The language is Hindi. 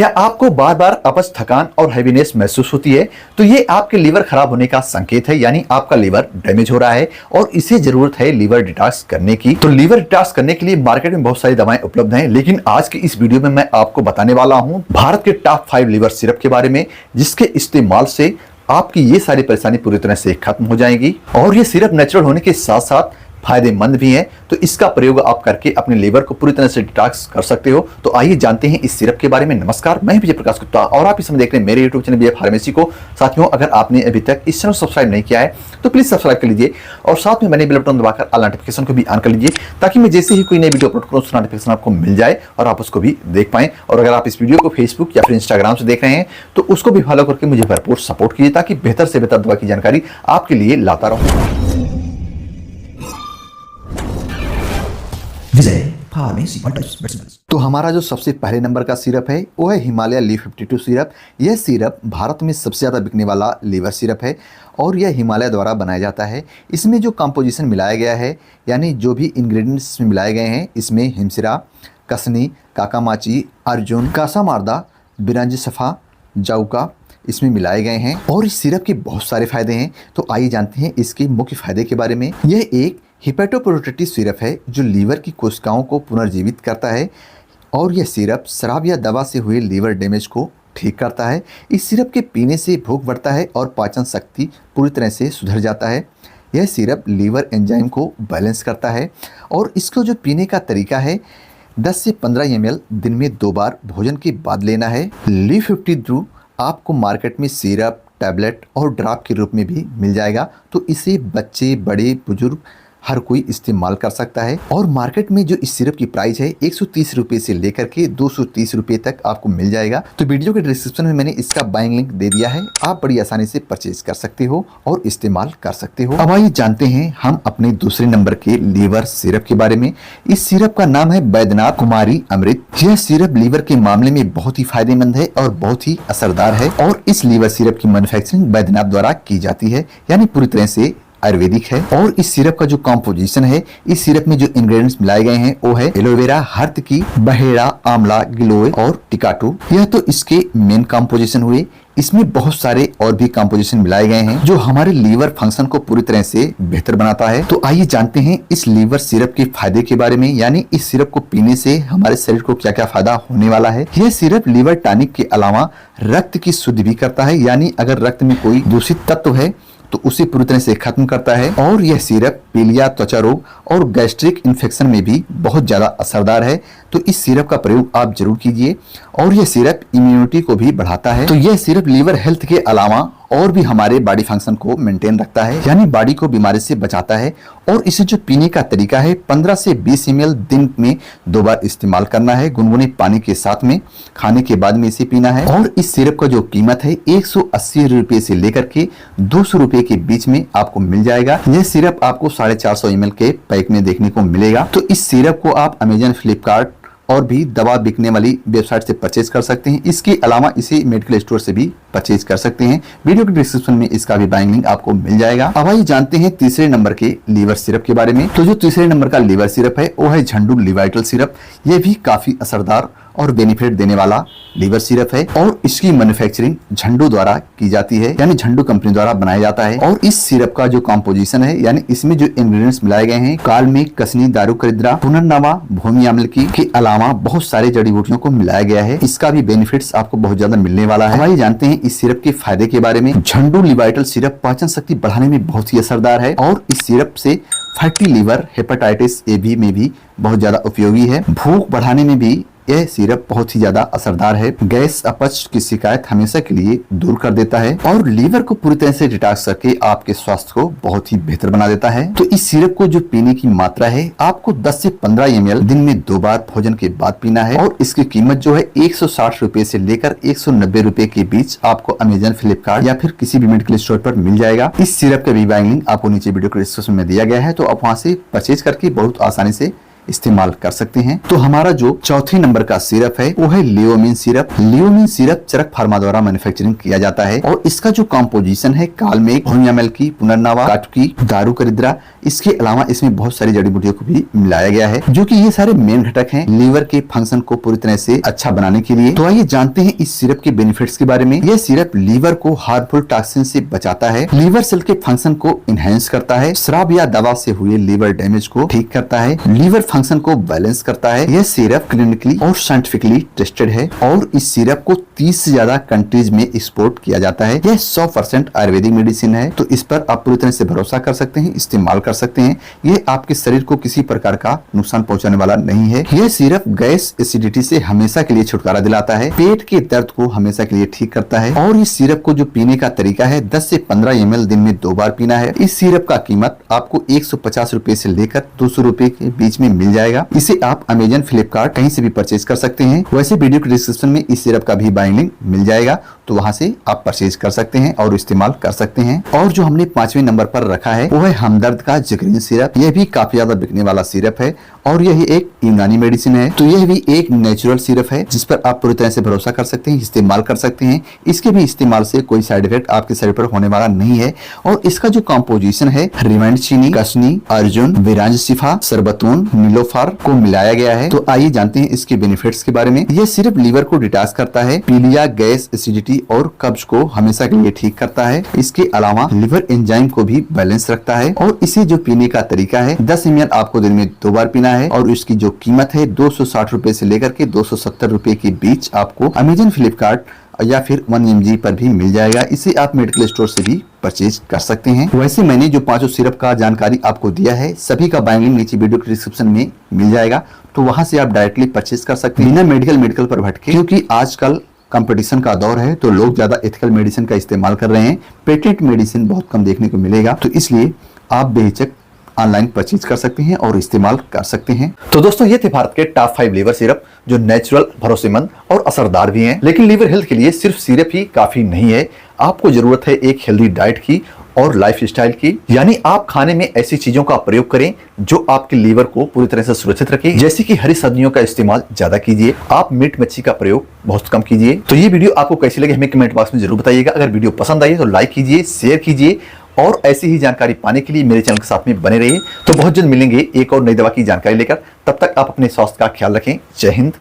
क्या आपको बार बार अपच, थकान और हैवीनेस महसूस होती है? तो ये आपके लीवर खराब होने का संकेत है, यानी आपका लीवर डैमेज हो रहा है और इसे जरूरत है लीवर डिटॉक्स करने की। तो लीवर डिटॉक्स करने के लिए मार्केट में बहुत सारी दवाएं उपलब्ध हैं, लेकिन आज की इस वीडियो में मैं आपको बताने वाला हूं भारत के टॉप 5 लीवर सिरप के बारे में, जिसके इस्तेमाल से आपकी ये सारी परेशानी पूरी तरह से खत्म हो जाएगी। और ये सिरप नेचुरल होने के साथ साथ फायदेमंद भी है, तो इसका प्रयोग आप करके अपने लीवर को पूरी तरह से डिटॉक्स कर सकते हो। तो आइए जानते हैं इस सिरप के बारे में। नमस्कार, मैं विजय प्रकाश गुप्ता और आप इस समय देख रहे हैं मेरे यूट्यूब चैनल बीए फार्मेसी को। साथियों, अगर आपने अभी तक इस चैनल सब्सक्राइब नहीं किया है तो प्लीज सब्सक्राइब कर लीजिए और साथ में मैंने बेल बटन दबाकर ऑल नोटिफिकेशन को भी ऑन कर लीजिए, ताकि मैं जैसे ही कोई नई वीडियो अपलोड करूं उसका नोटिफिकेशन आपको मिल जाए और आप उसको भी देख पाएं। और अगर आप इस वीडियो को फेसबुक या फिर इंस्टाग्राम से देख रहे हैं तो उसको भी फॉलो करके मुझे भरपूर सपोर्ट कीजिए, ताकि बेहतर से बेहतर दवा की जानकारी आपके लिए लाता रहूं। तो हमारा जो सबसे पहले नंबर का सिरप है वो है हिमालय लीफ 52 सिरप। यह सिरप भारत में सबसे ज़्यादा बिकने वाला लीवर सिरप है और यह हिमालय द्वारा बनाया जाता है। इसमें जो कंपोजिशन मिलाया गया है, यानी जो भी इंग्रेडिएंट्स इसमें मिलाए गए हैं, इसमें हिमसिरा, कसनी, काकामाची, अर्जुन, कासामार्दा, बिरंज सफ़ा, जाउका इसमें मिलाए गए हैं। और इस सिरप के बहुत सारे फायदे हैं, तो आइए जानते हैं इसके मुख्य फायदे के बारे में। यह एक हिपेटोप्रोटेक्टिव सिरप है जो लीवर की कोशिकाओं को पुनर्जीवित करता है और यह सिरप शराब या दवा से हुए लीवर डैमेज को ठीक करता है। इस सिरप के पीने से भूख बढ़ता है और पाचन शक्ति पूरी तरह से सुधर जाता है। यह सिरप लीवर एंजाइम को बैलेंस करता है और इसको जो पीने का तरीका है 10 से 15 ml दिन में 2 बार भोजन के बाद लेना है। लीफ 52 आपको मार्केट में सिरप, टैबलेट और ड्रॉप के रूप में भी मिल जाएगा, तो इसे बच्चे, बड़े, बुजुर्ग हर कोई इस्तेमाल कर सकता है। और मार्केट में जो इस सिरप की प्राइस है 130 रुपये से लेकर के 230 रुपये तक आपको मिल जाएगा। तो वीडियो के डिस्क्रिप्शन में मैंने इसका बाइंग लिंक दे दिया है, आप बड़ी आसानी से परचेज कर सकते हो और इस्तेमाल कर सकते हो। अब आइए जानते हैं हम अपने दूसरे नंबर के लीवर सिरप के बारे में। इस सिरप का नाम है बैद्यनाथ कुमारी अमृत। यह सिरप लीवर के मामले में बहुत ही फायदेमंद है और बहुत ही असरदार है और इस लीवर सिरप की मैन्युफैक्चरिंग बैद्यनाथ द्वारा की जाती है, यानी पूरी तरह से आयुर्वेदिक है। और इस सिरप का जो कंपोजिशन है, इस सिरप में जो इंग्रेडिएंट्स मिलाए गए हैं वो है एलोवेरा, हर्तकी, बहेड़ा, आंवला, गिलोय और टिकाटू। यह तो इसके मेन कंपोजिशन हुए। इसमें बहुत सारे और भी कंपोजिशन मिलाए गए हैं जो हमारे लीवर फंक्शन को पूरी तरह से बेहतर बनाता है। तो आइए जानते हैं इस लीवर सिरप के फायदे के बारे में, यानी इस सिरप को पीने से हमारे शरीर को क्या क्या फायदा होने वाला है। यह सिरप लीवर टॉनिक के अलावा रक्त की शुद्धि भी करता है, यानी अगर रक्त में कोई दूषित तत्व है तो उसे पूरी तरह से खत्म करता है। और यह सिरप पीलिया, त्वचा रोग और गैस्ट्रिक इन्फेक्शन में भी बहुत ज़्यादा असरदार है, तो इस सिरप का प्रयोग आप जरूर कीजिए। और यह सिरप इम्यूनिटी को भी बढ़ाता है। तो यह सिरप लीवर हेल्थ के अलावा और भी हमारे बॉडी फंक्शन को मेंटेन रखता है, यानी बॉडी को बीमारी से बचाता है। और इसे जो पीने का तरीका है 15 से 20 ml दिन में 2 बार इस्तेमाल करना है, गुनगुने पानी के साथ में, खाने के बाद में इसे पीना है। और इस सिरप का जो कीमत है 180 रुपये से लेकर के 200 रुपये के बीच में आपको मिल जाएगा। यह सिरप आपको 450 ml के पैक में देखने को मिलेगा। तो इस सिरप को आप अमेजन, फ्लिपकार्ट और भी दवा बिकने वाली वेबसाइट से परचेज कर सकते हैं। इसके अलावा इसे मेडिकल स्टोर से भी परचेज कर सकते हैं। वीडियो के डिस्क्रिप्शन में इसका भी बाइंग लिंक आपको मिल जाएगा। अब आइए जानते हैं तीसरे नंबर के लीवर सिरप के बारे में। तो जो तीसरे नंबर का लीवर सिरप है वो है झंडू लिवाइटल सिरप। यह भी काफी असरदार और बेनिफिट देने वाला लीवर सिरप है और इसकी मैन्युफैक्चरिंग झंडू द्वारा की जाती है, यानी झंडू कंपनी द्वारा बनाया जाता है। और इस सिरप का जो कंपोजिशन है, यानी इसमें जो इंग्रेडिएंट्स मिलाए गए हैं, कालमेघ, कसनी, दारुकरिद्रा, पुनर्नवा, भूमि अम्ल की के अलावा बहुत सारे जड़ी बूटियों को मिलाया गया है। इसका भी बेनिफिट्स आपको बहुत ज्यादा मिलने वाला है। आइए जानते हैं इस सिरप के फायदे के बारे में। झंडू लिवाइटल सिरप पाचन शक्ति बढ़ाने में बहुत ही असरदार है और इस सिरप से fatty liver, hepatitis A B में भी बहुत ज्यादा उपयोगी है। भूख बढ़ाने में भी यह सिरप बहुत ही ज्यादा असरदार है। गैस, अपच की शिकायत हमेशा के लिए दूर कर देता है और लीवर को पूरी तरह से डिटॉक्स करके आपके स्वास्थ्य को बहुत ही बेहतर बना देता है। तो इस सिरप को जो पीने की मात्रा है आपको 10 से 15 ml दिन में 2 बार भोजन के बाद पीना है और इसकी कीमत जो है 160 रुपये से लेकर 190 रुपये के बीच आपको अमेजन, फ्लिपकार्ट या फिर किसी भी मेडिकल स्टोर पर मिल जाएगा। इस सिरप का भी बाइंग लिंक आपको नीचे वीडियो के डिस्क्रिप्शन में दिया गया है, तो आप वहां से परचेज करके बहुत आसानी से इस्तेमाल कर सकते हैं। तो हमारा जो चौथे नंबर का सिरप है वो है लियोमिन सिरप। लियोमिन सिरप चरक फार्मा द्वारा मैन्युफैक्चरिंग किया जाता है और इसका जो कॉम्पोजिशन है कालमेघ, की, पुनर्नवा, काटकी, दारू करिद्रा, इसके अलावा इसमें बहुत सारी जड़ी बूटियों को भी मिलाया गया है, जो कि ये सारे मेन घटक हैं लीवर के फंक्शन को पूरी तरह से अच्छा बनाने के लिए। तो आइए जानते हैं इस सिरप के बेनिफिट्स के बारे में। यह सिरप लीवर को हार्मफुल टॉक्सिन से बचाता है, लीवर सेल के फंक्शन को इनहेंस करता है, शराब या दवा से हुए लीवर डैमेज को ठीक करता है, लीवर फंक्शन को बैलेंस करता है। यह सिरप क्लिनिकली और साइंटिफिकली टेस्टेड है और इस सिरप को 30 से ज्यादा कंट्रीज में एक्सपोर्ट किया जाता है। यह 100% आयुर्वेदिक मेडिसिन है, तो इस पर आप पूरी तरह से भरोसा कर सकते हैं, इस्तेमाल कर सकते हैं। यह आपके शरीर को किसी प्रकार का नुकसान पहुंचाने वाला नहीं है। यह सिरप गैस, एसिडिटी से हमेशा के लिए छुटकारा दिलाता है, पेट के दर्द को हमेशा के लिए ठीक करता है और इस सिरप को जो पीने का तरीका है 10 से 15 ml दिन में 2 बार पीना है। इस सिरप का कीमत आपको 150 रुपए से लेकर 200 रुपए के बीच में मिल जाएगा। इसे आप अमेजन, फ्लिपकार्ट कहीं से भी परचेज कर सकते हैं। वैसे वीडियो के डिस्क्रिप्शन में इस सिरप का भी बाइंग लिंक मिल जाएगा, तो वहां से आप परचेज कर सकते हैं और इस्तेमाल कर सकते हैं। और जो हमने 5वें नंबर पर रखा है वो है हमदर्द का जिगरीन सिरप। यह भी काफी ज्यादा बिकने वाला सिरप है और यह एक यूनानी मेडिसिन है, तो यह भी एक नेचुरल सिरप है जिस पर आप पूरी तरह से भरोसा कर सकते हैं, इस्तेमाल कर सकते हैं। इसके भी इस्तेमाल से कोई साइड इफेक्ट आपके शरीर पर होने वाला नहीं है और इसका जो कॉम्पोजिशन है रिवाइंड चीनी, कसनी, अर्जुन, विरांजसिफा, सरबतून, नीलोफार को मिलाया गया है। तो आइए जानते हैं इसके बेनिफिट्स के बारे में। यह सिर्फ लीवर को डिटॉक्स करता है, पीलिया, गैस, एसिडिटी और कब्ज को हमेशा के लिए ठीक करता है। इसके अलावा लिवर एंजाइम को भी बैलेंस रखता है और इसे जो पीने का तरीका है 10 ml आपको दिन में 2 बार पीना है और इसकी जो कीमत है 260 रुपए से लेकर के 270 रुपए के बीच आपको अमेजन, फ्लिपकार्ट या फिर 1mg पर भी मिल जाएगा। इसे आप मेडिकल स्टोर से भी परचेज कर सकते हैं। वैसे मैंने जो 5 सिरप का जानकारी आपको दिया है सभी का बाइंग लिंक नीचे वीडियो के डिस्क्रिप्शन में मिल जाएगा, तो वहां से आप डायरेक्टली परचेज कर सकते हैं बिना मेडिकल पर भटके, क्योंकि आजकल कंपटीशन का दौर है तो लोग ज्यादा एथिकल मेडिसिन का इस्तेमाल कर रहे हैं। पेटेंट मेडिसिन बहुत कम देखने को मिलेगा, तो इसलिए आप बेहिचक ऑनलाइन परचेज कर सकते हैं और इस्तेमाल कर सकते हैं। तो दोस्तों ये थे भारत के टॉप 5 लीवर सिरप जो नेचुरल, भरोसेमंद और असरदार भी हैं। लेकिन लीवर हेल्थ के लिए सिर्फ सिरप ही काफी नहीं है, आपको जरूरत है एक हेल्दी डाइट की और लाइफ स्टाइल की। यानी आप खाने में ऐसी चीजों का प्रयोग करें जो आपके लीवर को पूरी तरह से सुरक्षित रखे, जैसे कि हरी सब्जियों का इस्तेमाल ज्यादा कीजिए, आप मीट मच्छी का प्रयोग बहुत कम कीजिए। तो ये वीडियो आपको कैसी लगी हमें कमेंट बॉक्स में जरूर बताइएगा। अगर वीडियो पसंद आई तो लाइक कीजिए, शेयर कीजिए और ऐसी ही जानकारी पाने के लिए मेरे चैनल के साथ में बने रहिए। तो बहुत जल्द मिलेंगे एक और नई दवा की जानकारी लेकर, तब तक आप अपने स्वास्थ्य का ख्याल रखें। जय हिंद।